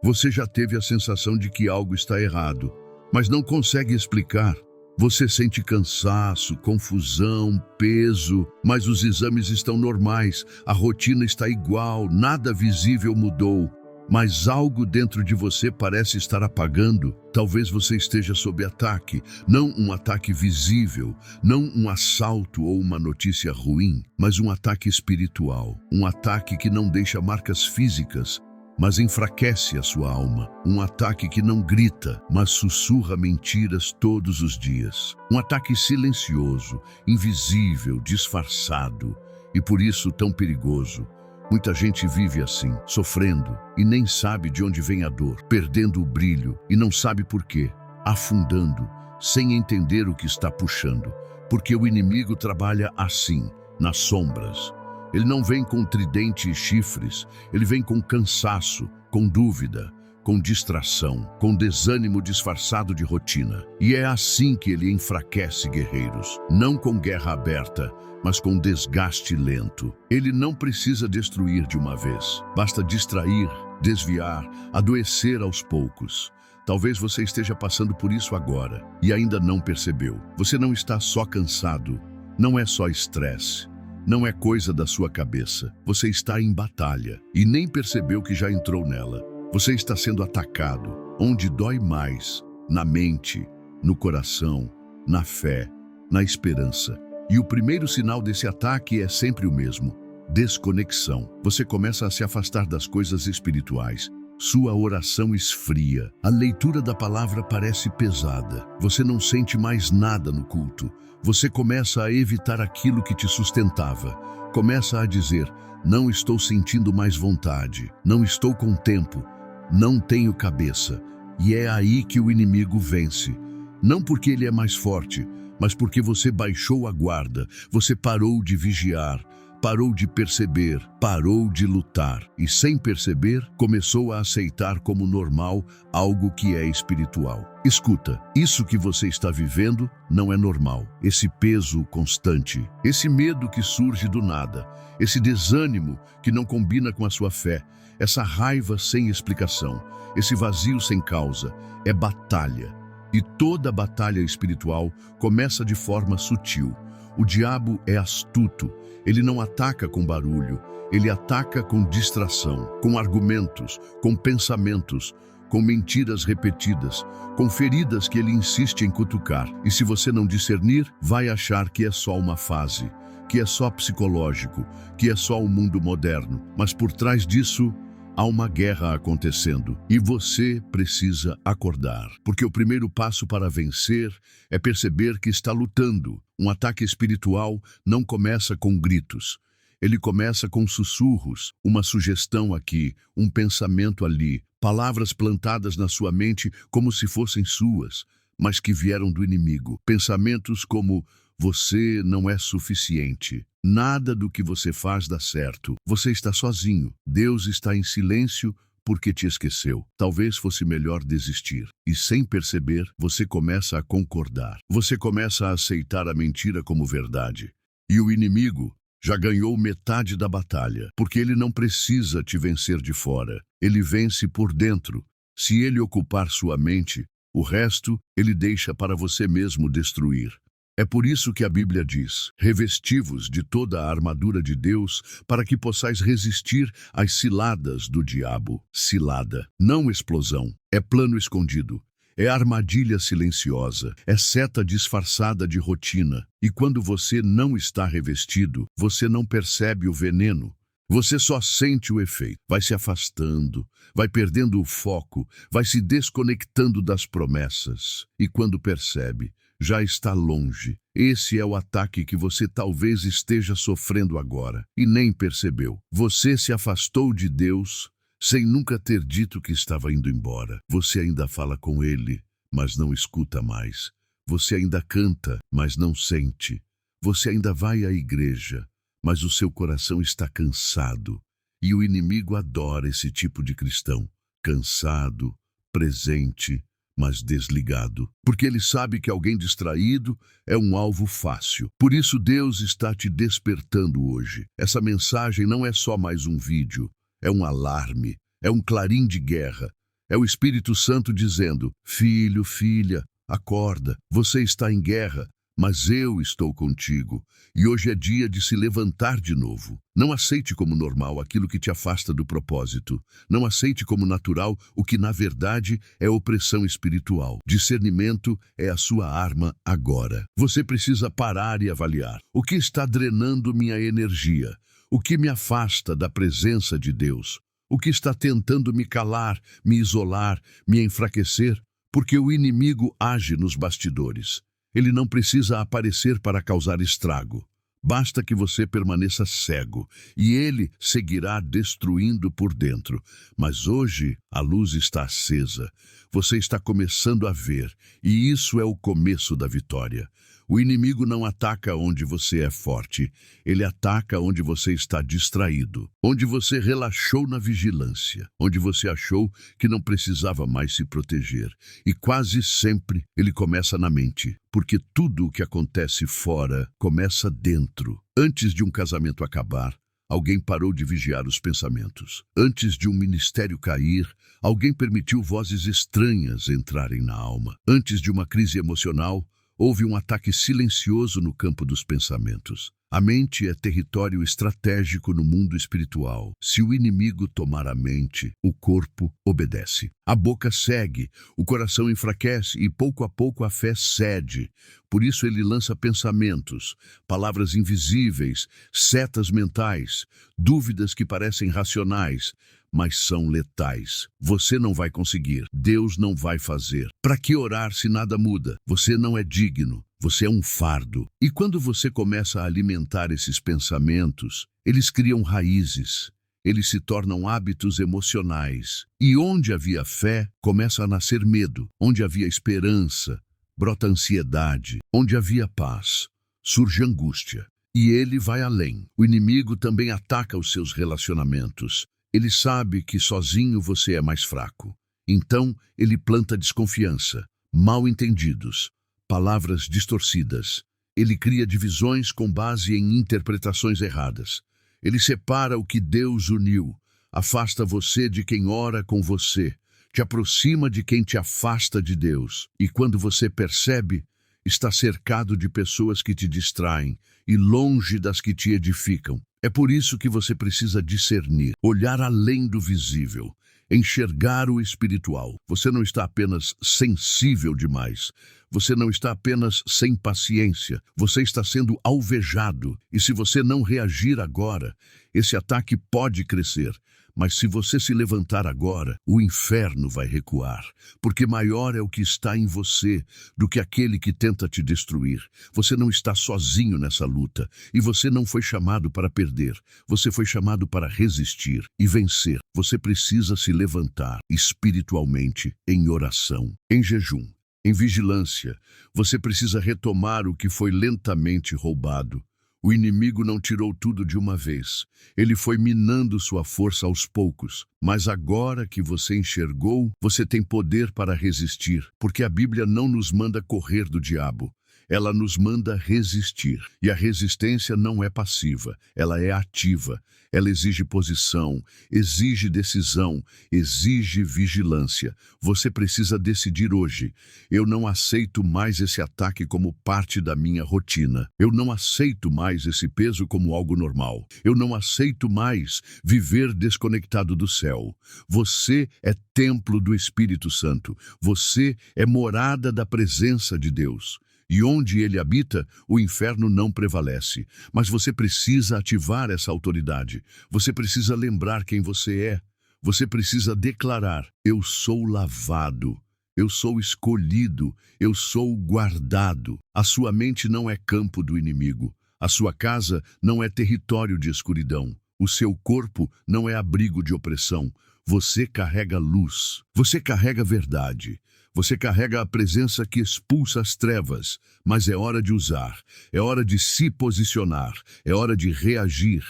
Você já teve a sensação de que algo está errado, mas não consegue explicar. Você sente cansaço, confusão, peso, mas os exames estão normais, a rotina está igual, nada visível mudou. Mas algo dentro de você parece estar apagando. Talvez você esteja sob ataque, não um ataque visível, não um assalto ou uma notícia ruim, mas um ataque espiritual, um ataque que não deixa marcas físicas, mas enfraquece a sua alma. Um ataque que não grita, mas sussurra mentiras todos os dias. Um ataque silencioso, invisível, disfarçado, e por isso tão perigoso. Muita gente vive assim, sofrendo, e nem sabe de onde vem a dor, perdendo o brilho, e não sabe por quê, afundando, sem entender o que está puxando, porque o inimigo trabalha assim, nas sombras. Ele não vem com tridente e chifres, ele vem com cansaço, com dúvida, com distração, com desânimo disfarçado de rotina. E é assim que ele enfraquece guerreiros, não com guerra aberta, mas com desgaste lento. Ele não precisa destruir de uma vez, basta distrair, desviar, adoecer aos poucos. Talvez você esteja passando por isso agora e ainda não percebeu. Você não está só cansado, não é só estresse. Não é coisa da sua cabeça. Você está em batalha e nem percebeu que já entrou nela. Você está sendo atacado, onde dói mais, na mente, no coração, na fé, na esperança. E o primeiro sinal desse ataque é sempre o mesmo: desconexão. Você começa a se afastar das coisas espirituais. Sua oração esfria. A leitura da palavra parece pesada. Você não sente mais nada no culto. Você começa a evitar aquilo que te sustentava. Começa a dizer: não estou sentindo mais vontade, não estou com tempo, não tenho cabeça. E é aí que o inimigo vence. Não porque ele é mais forte, mas porque você baixou a guarda, você parou de vigiar, parou de perceber, parou de lutar e, sem perceber, começou a aceitar como normal algo que é espiritual. Escuta, isso que você está vivendo não é normal. Esse peso constante, esse medo que surge do nada, esse desânimo que não combina com a sua fé, essa raiva sem explicação, esse vazio sem causa, é batalha. E toda batalha espiritual começa de forma sutil. O diabo é astuto. Ele não ataca com barulho, ele ataca com distração, com argumentos, com pensamentos, com mentiras repetidas, com feridas que ele insiste em cutucar. E se você não discernir, vai achar que é só uma fase, que é só psicológico, que é só o mundo moderno. Mas por trás disso, há uma guerra acontecendo e você precisa acordar, porque o primeiro passo para vencer é perceber que está lutando. Um ataque espiritual não começa com gritos, ele começa com sussurros, uma sugestão aqui, um pensamento ali, palavras plantadas na sua mente como se fossem suas, mas que vieram do inimigo. Pensamentos como: você não é suficiente. Nada do que você faz dá certo. Você está sozinho. Deus está em silêncio porque te esqueceu. Talvez fosse melhor desistir. E sem perceber, você começa a concordar. Você começa a aceitar a mentira como verdade. E o inimigo já ganhou metade da batalha, porque ele não precisa te vencer de fora. Ele vence por dentro. Se ele ocupar sua mente, o resto ele deixa para você mesmo destruir. É por isso que a Bíblia diz: revesti-vos de toda a armadura de Deus para que possais resistir às ciladas do diabo. Cilada, não explosão, é plano escondido, é armadilha silenciosa, é seta disfarçada de rotina. E quando você não está revestido, você não percebe o veneno. Você só sente o efeito, vai se afastando, vai perdendo o foco, vai se desconectando das promessas. E quando percebe, já está longe. Esse é o ataque que você talvez esteja sofrendo agora e nem percebeu. Você se afastou de Deus sem nunca ter dito que estava indo embora. Você ainda fala com Ele, mas não escuta mais. Você ainda canta, mas não sente. Você ainda vai à igreja, mas o seu coração está cansado. E o inimigo adora esse tipo de cristão, cansado, presente, mas desligado, porque ele sabe que alguém distraído é um alvo fácil. Por isso Deus está te despertando hoje. Essa mensagem não é só mais um vídeo, é um alarme, é um clarim de guerra. É o Espírito Santo dizendo: filho, filha, acorda, você está em guerra, mas eu estou contigo. E hoje é dia de se levantar de novo. Não aceite como normal aquilo que te afasta do propósito. Não aceite como natural o que na verdade é opressão espiritual. Discernimento é a sua arma agora. Você precisa parar e avaliar. O que está drenando minha energia? O que me afasta da presença de Deus? O que está tentando me calar, me isolar, me enfraquecer? Porque o inimigo age nos bastidores. Ele não precisa aparecer para causar estrago. Basta que você permaneça cego, e ele seguirá destruindo por dentro. Mas hoje a luz está acesa. Você está começando a ver, e isso é o começo da vitória. O inimigo não ataca onde você é forte, ele ataca onde você está distraído, onde você relaxou na vigilância, onde você achou que não precisava mais se proteger. E quase sempre ele começa na mente, porque tudo o que acontece fora começa dentro. Antes de um casamento acabar, alguém parou de vigiar os pensamentos. Antes de um ministério cair, alguém permitiu vozes estranhas entrarem na alma. Antes de uma crise emocional, houve um ataque silencioso no campo dos pensamentos. A mente é território estratégico no mundo espiritual. Se o inimigo tomar a mente, o corpo obedece. A boca segue, o coração enfraquece e pouco a pouco a fé cede. Por isso ele lança pensamentos, palavras invisíveis, setas mentais, dúvidas que parecem racionais, mas são letais. Você não vai conseguir, Deus não vai fazer. Para que orar se nada muda? Você não é digno, você é um fardo. E quando você começa a alimentar esses pensamentos, eles criam raízes, eles se tornam hábitos emocionais. E onde havia fé, começa a nascer medo. Onde havia esperança, brota ansiedade. Onde havia paz, surge angústia. E ele vai além. O inimigo também ataca os seus relacionamentos. Ele sabe que sozinho você é mais fraco. Então, ele planta desconfiança, mal-entendidos, palavras distorcidas. Ele cria divisões com base em interpretações erradas. Ele separa o que Deus uniu, afasta você de quem ora com você, te aproxima de quem te afasta de Deus. E quando você percebe, está cercado de pessoas que te distraem e longe das que te edificam. É por isso que você precisa discernir, olhar além do visível, enxergar o espiritual. Você não está apenas sensível demais, você não está apenas sem paciência, você está sendo alvejado. E se você não reagir agora, esse ataque pode crescer. Mas se você se levantar agora, o inferno vai recuar, porque maior é o que está em você do que aquele que tenta te destruir. Você não está sozinho nessa luta, e você não foi chamado para perder. Você foi chamado para resistir e vencer. Você precisa se levantar espiritualmente em oração, em jejum, em vigilância. Você precisa retomar o que foi lentamente roubado. O inimigo não tirou tudo de uma vez. Ele foi minando sua força aos poucos. Mas agora que você enxergou, você tem poder para resistir, porque a Bíblia não nos manda correr do diabo. Ela nos manda resistir. E a resistência não é passiva, ela é ativa. Ela exige posição, exige decisão, exige vigilância. Você precisa decidir hoje. Eu não aceito mais esse ataque como parte da minha rotina. Eu não aceito mais esse peso como algo normal. Eu não aceito mais viver desconectado do céu. Você é templo do Espírito Santo. Você é morada da presença de Deus. E onde ele habita, o inferno não prevalece. Mas você precisa ativar essa autoridade. Você precisa lembrar quem você é. Você precisa declarar: eu sou lavado, eu sou escolhido, eu sou guardado. A sua mente não é campo do inimigo. A sua casa não é território de escuridão. O seu corpo não é abrigo de opressão. Você carrega luz. Você carrega verdade. Você carrega a presença que expulsa as trevas, mas é hora de usar, é hora de se posicionar, é hora de reagir,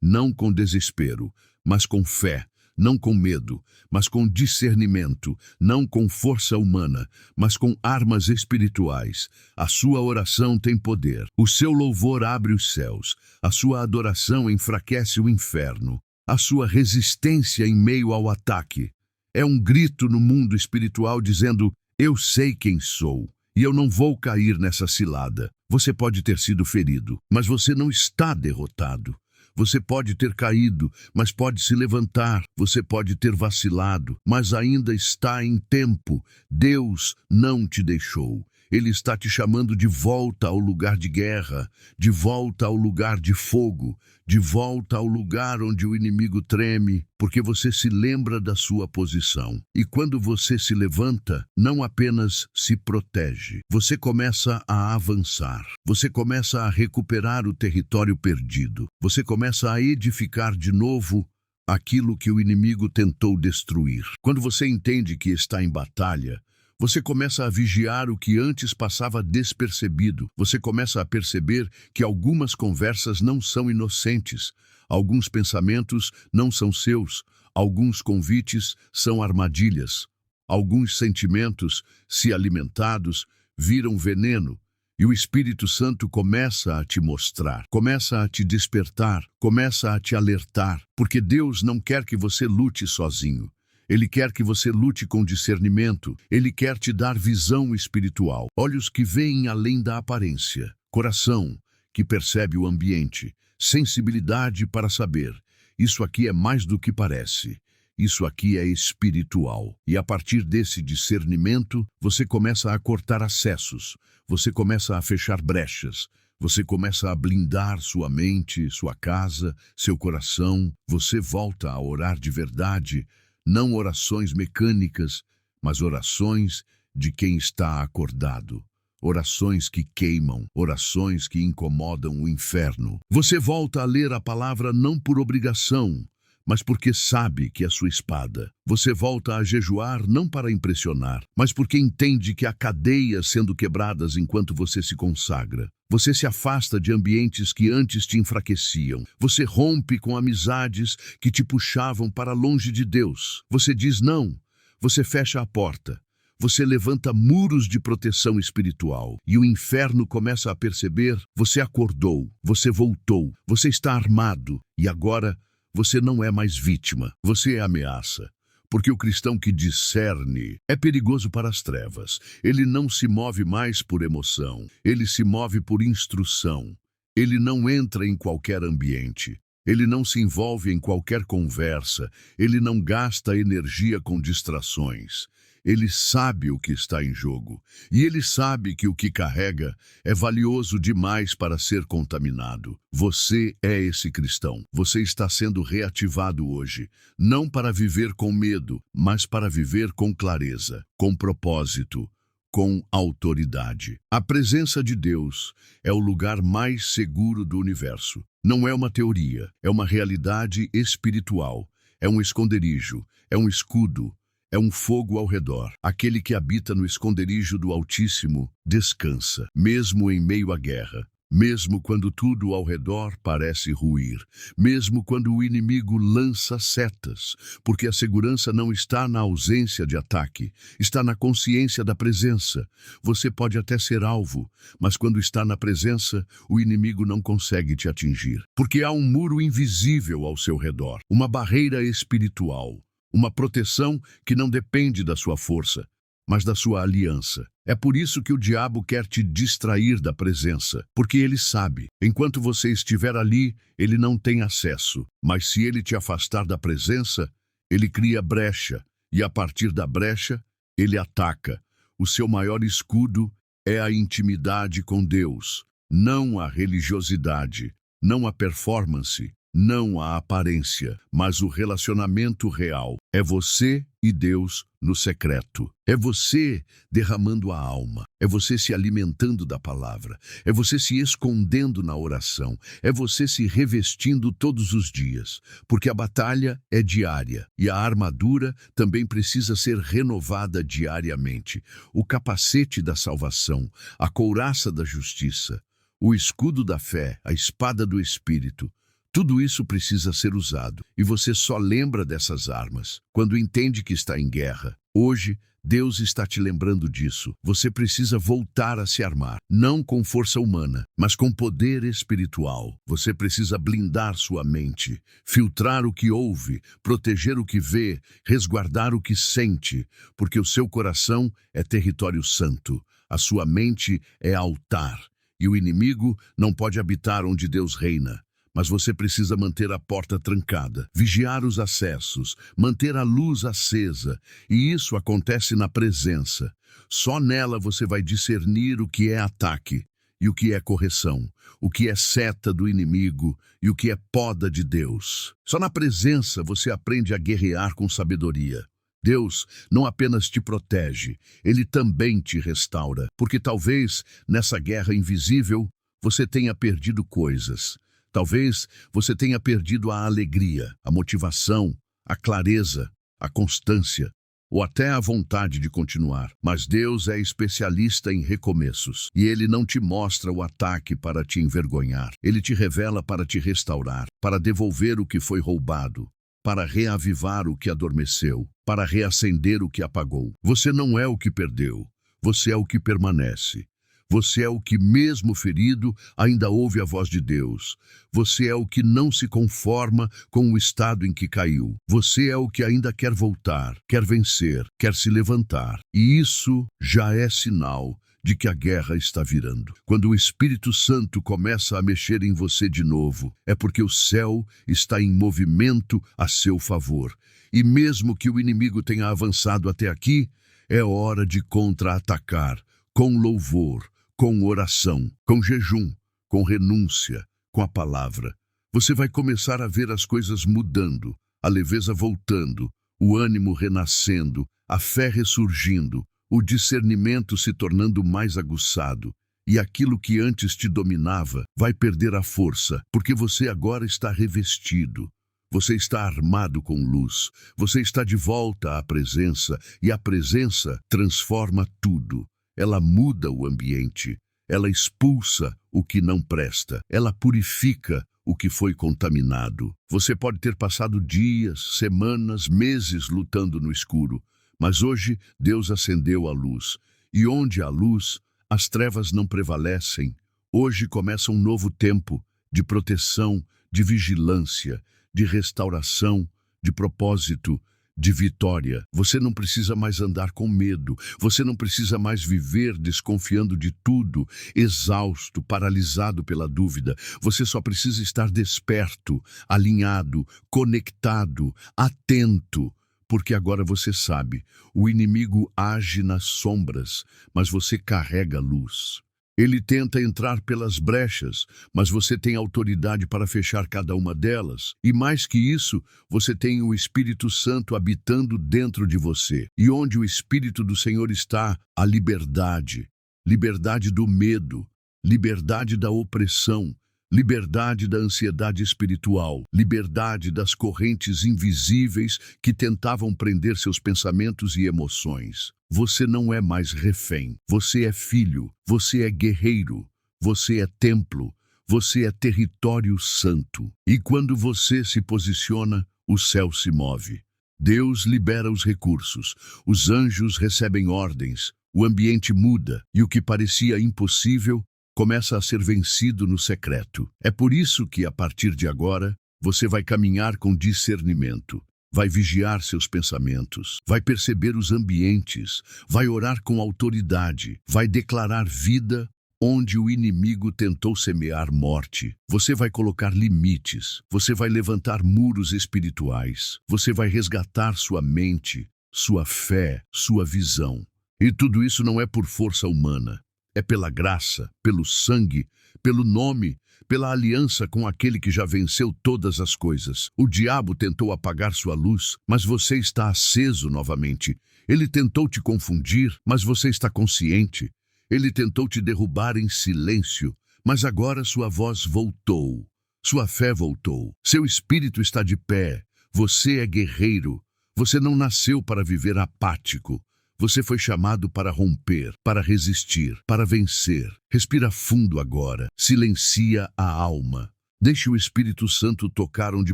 não com desespero, mas com fé, não com medo, mas com discernimento, não com força humana, mas com armas espirituais. A sua oração tem poder, o seu louvor abre os céus, a sua adoração enfraquece o inferno, a sua resistência em meio ao ataque É um grito no mundo espiritual dizendo: eu sei quem sou e eu não vou cair nessa cilada. Você pode ter sido ferido, mas você não está derrotado. Você pode ter caído, mas pode se levantar. Você pode ter vacilado, mas ainda está em tempo. Deus não te deixou. Ele está te chamando de volta ao lugar de guerra, de volta ao lugar de fogo, de volta ao lugar onde o inimigo treme, porque você se lembra da sua posição. E quando você se levanta, não apenas se protege, você começa a avançar, você começa a recuperar o território perdido, você começa a edificar de novo aquilo que o inimigo tentou destruir. Quando você entende que está em batalha, você começa a vigiar o que antes passava despercebido. Você começa a perceber que algumas conversas não são inocentes, alguns pensamentos não são seus, alguns convites são armadilhas, alguns sentimentos, se alimentados, viram veneno. E o Espírito Santo começa a te mostrar, começa a te despertar, começa a te alertar, porque Deus não quer que você lute sozinho. Ele quer que você lute com discernimento. Ele quer te dar visão espiritual, olhos que veem além da aparência, coração que percebe o ambiente, sensibilidade para saber: isso aqui é mais do que parece. Isso aqui é espiritual. E a partir desse discernimento, você começa a cortar acessos, você começa a fechar brechas, você começa a blindar sua mente, sua casa, seu coração. Você volta a orar de verdade, não orações mecânicas, mas orações de quem está acordado. Orações que queimam, orações que incomodam o inferno. Você volta a ler a palavra não por obrigação, mas porque sabe que é sua espada. Você volta a jejuar não para impressionar, mas porque entende que há cadeias sendo quebradas enquanto você se consagra. Você se afasta de ambientes que antes te enfraqueciam. Você rompe com amizades que te puxavam para longe de Deus. Você diz não. Você fecha a porta. Você levanta muros de proteção espiritual. E o inferno começa a perceber: você acordou, você voltou, você está armado. E agora você não é mais vítima, você é ameaça. Porque o cristão que discerne é perigoso para as trevas. Ele não se move mais por emoção, ele se move por instrução. Ele não entra em qualquer ambiente, ele não se envolve em qualquer conversa, ele não gasta energia com distrações. Ele sabe o que está em jogo, e ele sabe que o que carrega é valioso demais para ser contaminado. Você é esse cristão. Você está sendo reativado hoje, não para viver com medo, mas para viver com clareza, com propósito, com autoridade. A presença de Deus é o lugar mais seguro do universo. Não é uma teoria, é uma realidade espiritual, é um esconderijo, é um escudo, é um fogo ao redor. Aquele que habita no esconderijo do Altíssimo descansa, mesmo em meio à guerra, mesmo quando tudo ao redor parece ruir, mesmo quando o inimigo lança setas, porque a segurança não está na ausência de ataque, está na consciência da presença. Você pode até ser alvo, mas quando está na presença, o inimigo não consegue te atingir, porque há um muro invisível ao seu redor, uma barreira espiritual. Uma proteção que não depende da sua força, mas da sua aliança. É por isso que o diabo quer te distrair da presença, porque ele sabe, enquanto você estiver ali, ele não tem acesso. Mas se ele te afastar da presença, ele cria brecha, e a partir da brecha, ele ataca. O seu maior escudo é a intimidade com Deus, não a religiosidade, não a performance, não a aparência, mas o relacionamento real. É você e Deus no secreto. É você derramando a alma. É você se alimentando da palavra. É você se escondendo na oração. É você se revestindo todos os dias. Porque a batalha é diária e a armadura também precisa ser renovada diariamente. O capacete da salvação, a couraça da justiça, o escudo da fé, a espada do Espírito. Tudo isso precisa ser usado, e você só lembra dessas armas quando entende que está em guerra. Hoje, Deus está te lembrando disso. Você precisa voltar a se armar, não com força humana, mas com poder espiritual. Você precisa blindar sua mente, filtrar o que ouve, proteger o que vê, resguardar o que sente, porque o seu coração é território santo, a sua mente é altar, e o inimigo não pode habitar onde Deus reina. Mas você precisa manter a porta trancada, vigiar os acessos, manter a luz acesa, e isso acontece na presença. Só nela você vai discernir o que é ataque e o que é correção, o que é seta do inimigo e o que é poda de Deus. Só na presença você aprende a guerrear com sabedoria. Deus não apenas te protege, Ele também te restaura, porque talvez nessa guerra invisível você tenha perdido coisas. Talvez você tenha perdido a alegria, a motivação, a clareza, a constância, ou até a vontade de continuar. Mas Deus é especialista em recomeços, e Ele não te mostra o ataque para te envergonhar. Ele te revela para te restaurar, para devolver o que foi roubado, para reavivar o que adormeceu, para reacender o que apagou. Você não é o que perdeu, você é o que permanece. Você é o que, mesmo ferido, ainda ouve a voz de Deus. Você é o que não se conforma com o estado em que caiu. Você é o que ainda quer voltar, quer vencer, quer se levantar. E isso já é sinal de que a guerra está virando. Quando o Espírito Santo começa a mexer em você de novo, é porque o céu está em movimento a seu favor. E mesmo que o inimigo tenha avançado até aqui, é hora de contra-atacar com louvor, com oração, com jejum, com renúncia, com a palavra. Você vai começar a ver as coisas mudando, a leveza voltando, o ânimo renascendo, a fé ressurgindo, o discernimento se tornando mais aguçado. E aquilo que antes te dominava vai perder a força, porque você agora está revestido. Você está armado com luz. Você está de volta à presença, e a presença transforma tudo. Ela muda o ambiente, ela expulsa o que não presta, ela purifica o que foi contaminado. Você pode ter passado dias, semanas, meses lutando no escuro, mas hoje Deus acendeu a luz. E onde há luz, as trevas não prevalecem. Hoje começa um novo tempo de proteção, de vigilância, de restauração, de propósito, de vitória. Você não precisa mais andar com medo. Você não precisa mais viver desconfiando de tudo, exausto, paralisado pela dúvida. Você só precisa estar desperto, alinhado, conectado, atento. Porque agora você sabe, o inimigo age nas sombras, mas você carrega a luz. Ele tenta entrar pelas brechas, mas você tem autoridade para fechar cada uma delas. E mais que isso, você tem o Espírito Santo habitando dentro de você. E onde o Espírito do Senhor está, há liberdade. Liberdade do medo, liberdade da opressão, liberdade da ansiedade espiritual, liberdade das correntes invisíveis que tentavam prender seus pensamentos e emoções. Você não é mais refém, você é filho, você é guerreiro, você é templo, você é território santo. E quando você se posiciona, o céu se move. Deus libera os recursos, os anjos recebem ordens, o ambiente muda e o que parecia impossível começa a ser vencido no secreto. É por isso que, a partir de agora, você vai caminhar com discernimento, vai vigiar seus pensamentos, vai perceber os ambientes, vai orar com autoridade, vai declarar vida onde o inimigo tentou semear morte. Você vai colocar limites, você vai levantar muros espirituais, você vai resgatar sua mente, sua fé, sua visão. E tudo isso não é por força humana. É pela graça, pelo sangue, pelo nome, pela aliança com aquele que já venceu todas as coisas. O diabo tentou apagar sua luz, mas você está aceso novamente. Ele tentou te confundir, mas você está consciente. Ele tentou te derrubar em silêncio, mas agora sua voz voltou. Sua fé voltou. Seu espírito está de pé. Você é guerreiro. Você não nasceu para viver apático. Você foi chamado para romper, para resistir, para vencer. Respira fundo agora. Silencia a alma. Deixe o Espírito Santo tocar onde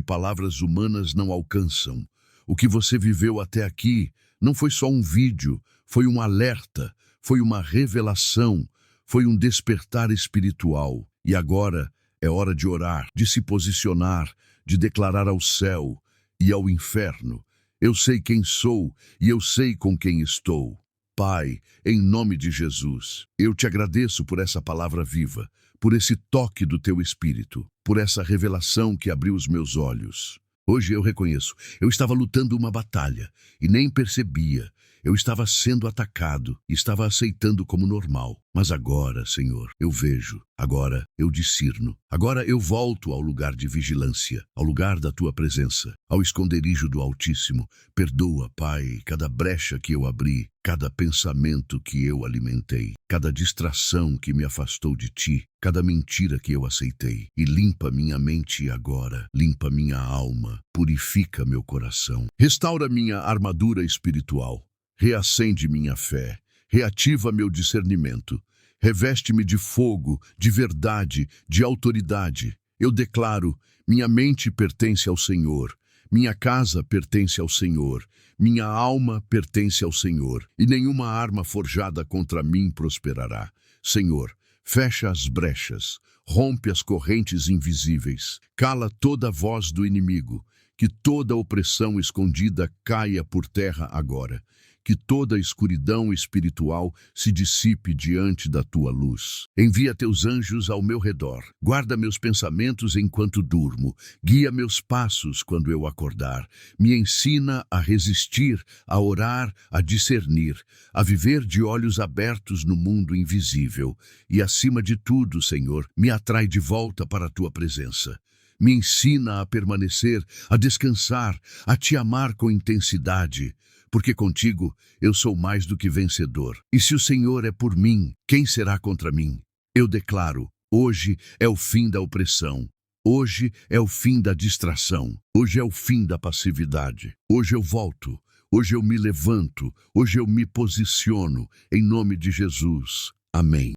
palavras humanas não alcançam. O que você viveu até aqui Não foi só um vídeo, foi um alerta, foi uma revelação, foi um despertar espiritual. E agora é hora de orar, de se posicionar, de declarar ao céu e ao inferno: eu sei quem sou e eu sei com quem estou. Pai, em nome de Jesus, eu te agradeço por essa palavra viva, por esse toque do teu Espírito, por essa revelação que abriu os meus olhos. Hoje eu reconheço, eu estava lutando uma batalha e nem percebia. Eu estava sendo atacado e estava aceitando como normal. Mas agora, Senhor, eu vejo, agora eu discerno. Agora eu volto ao lugar de vigilância, ao lugar da Tua presença, ao esconderijo do Altíssimo. Perdoa, Pai, cada brecha que eu abri, cada pensamento que eu alimentei, cada distração que me afastou de Ti, cada mentira que eu aceitei. E limpa minha mente agora, limpa minha alma, purifica meu coração. Restaura minha armadura espiritual. Reacende minha fé, reativa meu discernimento, reveste-me de fogo, de verdade, de autoridade. Eu declaro, minha mente pertence ao Senhor, minha casa pertence ao Senhor, minha alma pertence ao Senhor, e nenhuma arma forjada contra mim prosperará. Senhor, fecha as brechas, rompe as correntes invisíveis, cala toda a voz do inimigo, que toda opressão escondida caia por terra agora. Que toda a escuridão espiritual se dissipe diante da Tua luz. Envia Teus anjos ao meu redor. Guarda meus pensamentos enquanto durmo. Guia meus passos quando eu acordar. Me ensina a resistir, a orar, a discernir, a viver de olhos abertos no mundo invisível. E, acima de tudo, Senhor, me atrai de volta para a Tua presença. Me ensina a permanecer, a descansar, a Te amar com intensidade. Porque contigo eu sou mais do que vencedor. E se o Senhor é por mim, quem será contra mim? Eu declaro, hoje é o fim da opressão. Hoje é o fim da distração. Hoje é o fim da passividade. Hoje eu volto. Hoje eu me levanto. Hoje eu me posiciono. Em nome de Jesus. Amém.